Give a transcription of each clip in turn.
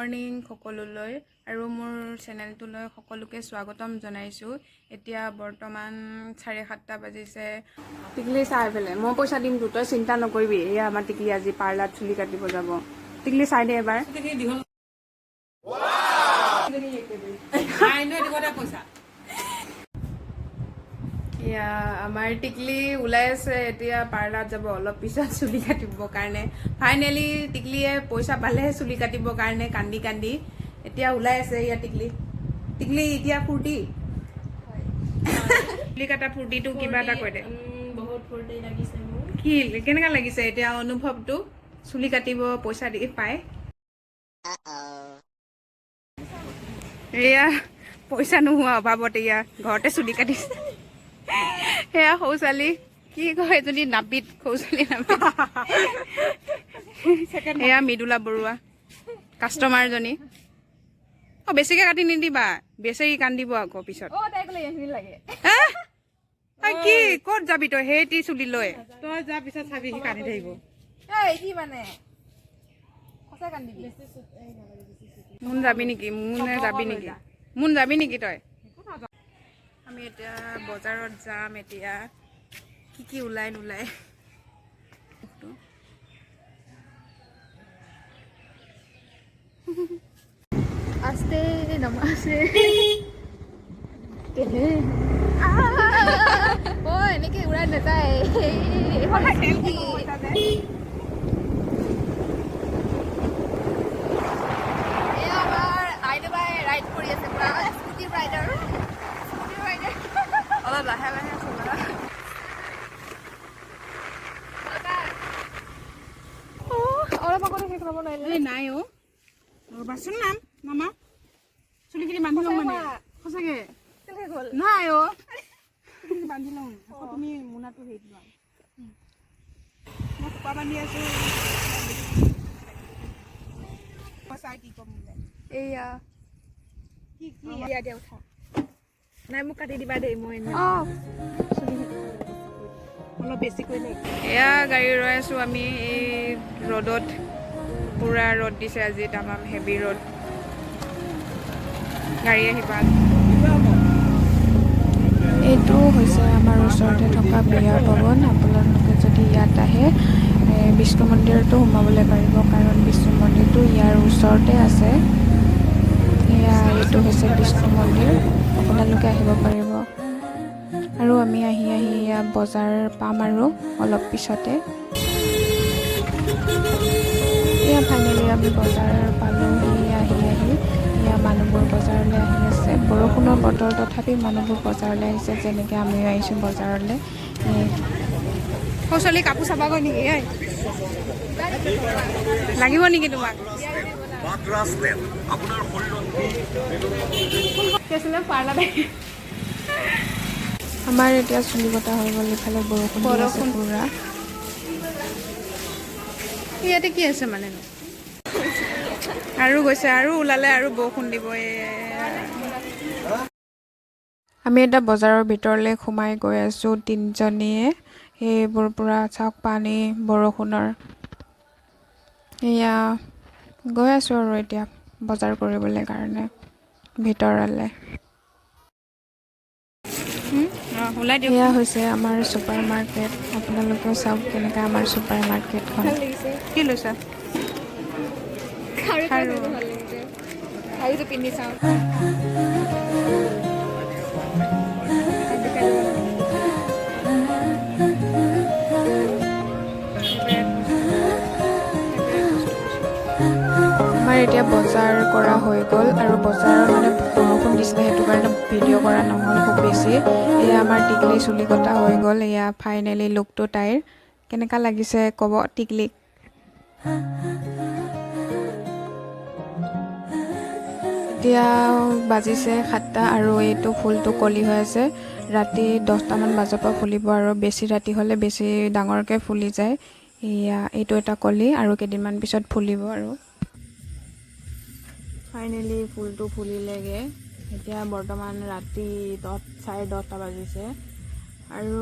Morning সকলোলৈ আৰু মোৰ চেনেলটোলৈ সকলোকে স্বাগতম জনাইছোঁ। এতিয়া বৰ্তমান 7:30 বাজিছে। টিকলি চাই পেলে মই পইচা দিম তো, তই চিন্তা নকৰিবি। এয়া আমাৰ টিকলি আজি পাৰ্লাৰত চুলি কাটিব যাব। টিকলি চাই দে এবাৰ। এয়া আমাৰ টিকলি ওলাই আছে, এতিয়া পাৰ্লাৰত যাব অলপ পিছত চুলি কাটিবৰ কাৰণে। ফাইনেলি টিকলিয়ে পইচা পালেহে চুলি কাটিবৰ কাৰণে কান্দি কান্দি এতিয়া ওলাই আছে। এয়া টিকলি এতিয়া ফূৰ্তি চুলি কাটা ফূৰ্তিটো কিবা এটা কৈ দে। বহুত ফূৰ্তি লাগিছে মোৰ। কি কেনেকা লাগিছে এতিয়া অনুভৱটো চুলি কাটিব পইচা দি পায়? এয়া পইচা নোহোৱা অভাৱত এয়া ঘৰতে চুলি কাটিছে। সেয়া সৰু ছোৱালী কি কয় যদি নাপিত, সৰু ছোৱালী নাপিত। এয়া মৃদুলা বৰুৱা কাষ্টমাৰজনী। বেছিকে কাটি নিদিবা, বেচেৰি কান্দিব আকৌ পিছত। কি ক'ত যাবি তই সেই চুলি লৈ? তই যা পিছত চাবি সি কান্দি থাকিব। মোন যাবি নেকি? মোন যাবি নেকি তই? আমি এতিয়া বজাৰত যাম। এতিয়া কি ওলাই নোলায় আস্তে নমাছে এনেকে উৰাই নাযায়। ৰাইড কৰি আছে পুৰা স্কুটি ৰাইডাৰ। অলপ লাহে লাহে চলা। অলপ আগতে শেষ হ'ব নোৱাৰিলে। নাই অ' ৰ'বাচোন মামা চুলিখিনি বান্ধি লওঁ মানে সঁচাকে নাই অ' বান্ধি লওঁ আকৌ তুমি মোনাটো হেৰিত লোৱা। মই খোপা বান্ধি আছো। চাই কি ক'ম এয়া কি দিয়া দিয়া উঠা। নাই মোক কাটি দিবা দেই, মই অলপ বেছিকৈ দেই। এয়া গাড়ী ৰৈ আছোঁ আমি এই ৰ'দত। পুৰা ৰ'দ দিছে আজি, তামাম হেভি ৰ'দ। গাড়ী আহিবা। এইটো হৈছে আমাৰ ওচৰতে থকা বিয়া ভৱন। আপোনালোকে যদি ইয়াত আহে বিষ্ণু মন্দিৰতো সোমাবলৈ পাৰিব, কাৰণ বিষ্ণু মন্দিৰটো ইয়াৰ ওচৰতে আছে। এইটো হৈছে বিষ্ণু মন্দিৰ, আপোনালোকে আহিব পাৰিব। আৰু আমি আহি ইয়াৰ বজাৰ পাম আৰু অলপ পিছতে। এয়া ফাইনেলি আমি বজাৰ পালোঁহি। এয়া মানুহবোৰ বজাৰলৈ আহি আছে। বৰষুণৰ বতৰ তথাপি মানুহবোৰ বজাৰলৈ আহিছে, যেনেকৈ আমিও আহিছোঁ বজাৰলৈ। সৰু ছোৱালী কাপোৰ চাবাগৈ নেকি? লাগিব নেকি তোমাক? আমাৰ এতিয়া চুলি কটা হৈ গ'ল। ইফালে বৰষুণ দি আছে পুৰা। ইয়াতে কি আছে মানে আৰু গৈছে আৰু ওলালে আৰু বৰষুণ দিব। আমি এতিয়া বজাৰৰ ভিতৰলৈ সোমাই গৈ আছোঁ তিনিজনীয়ে। সেইবোৰ পুৰা চাওক পানী বৰষুণৰ। এয়া গৈ আছোঁ আৰু এতিয়া বজাৰ কৰিবলৈ কাৰণে ভিতৰলৈ। এয়া হৈছে আমাৰ ছুপাৰ মাৰ্কেট। আপোনালোকেও চাওক কেনেকৈ আমাৰ ছুপাৰ মাৰ্কেটখন। কি লৈছা? শাৰীটো পিন্ধি চাওঁ। আমাৰ এতিয়া বজাৰ কৰা হৈ গ'ল আৰু বজাৰৰ মানে বৰষুণ দিছিলে, সেইটো কাৰণে ভিডিঅ' কৰা নহ'ল খুব বেছি। এয়া আমাৰ টিকলি চুলি কটা হৈ গ'ল। এয়া ফাইনেলি লুকটো তাইৰ কেনেকুৱা লাগিছে ক'ব টিকলিক। এতিয়া বাজিছে 7টা আৰু এইটো ফুলটো কলি হৈ আছে। ৰাতি 10টামান বজাৰ পৰা ফুলিব আৰু বেছি ৰাতি হ'লে বেছি ডাঙৰকৈ ফুলি যায়। এইটো এটা কলি আৰু কেইদিনমান পিছত ফুলিব আৰু। ফাইনেলি ফুলটো ফুলিলেগৈ। এতিয়া বৰ্তমান ৰাতি 10:30 বাজিছে আৰু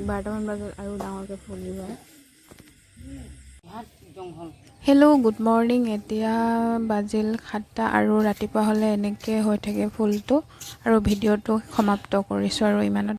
12টামান বজাত আৰু ডাঙৰকৈ ফুলিব। Hello' good morning. এতিয়া বাজিল 7টা আৰু ৰাতিপুৱা হ'লে এনেকৈ হৈ থাকে ফুলটো, আৰু ভিডিঅ'টো সমাপ্ত কৰিছোঁ আৰু ইমানত।